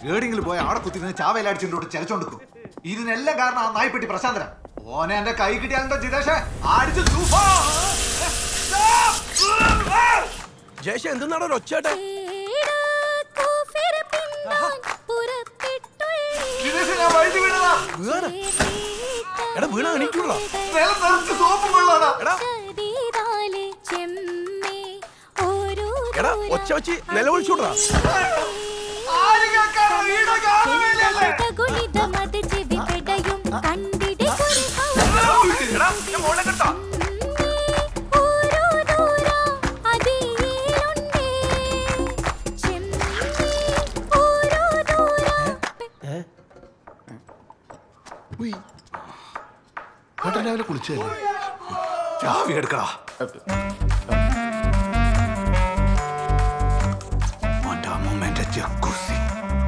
ഏടെങ്കിലും പോയ ആടെ കുത്തി ചാവയിലടിച്ചിട്ട് ചരച്ചോണ്ടിരിക്കും. ഇതിനെല്ലാം കാരണം ആ നായ്പെട്ടി പ്രശാന്തന. ഓനെ എന്റെ കൈ കിട്ടിയാലുണ്ടോ ജിതേഷേ അടിച്ചു ജയശ എന്തെന്നാണോ ഒച്ചേട്ടെ? ഞാൻ വഴുതി വീണതാ. എടാ വീണ എണീറ്റുള്ള നിലം നിറച്ച് സോപ്പും കൊള്ളാടാ. എടാ ഒച്ച വെച്ച് നിലവിളിച്ചോടാ. ആരും കേൾക്കാനോ ഈട കാണുന്നില്ലല്ലേ? എടാ ഞാൻ മോളെ കണ്ടാ രാവിലെ കുളിച്ചല്ലേ? ചാവി എടുക്കടാ.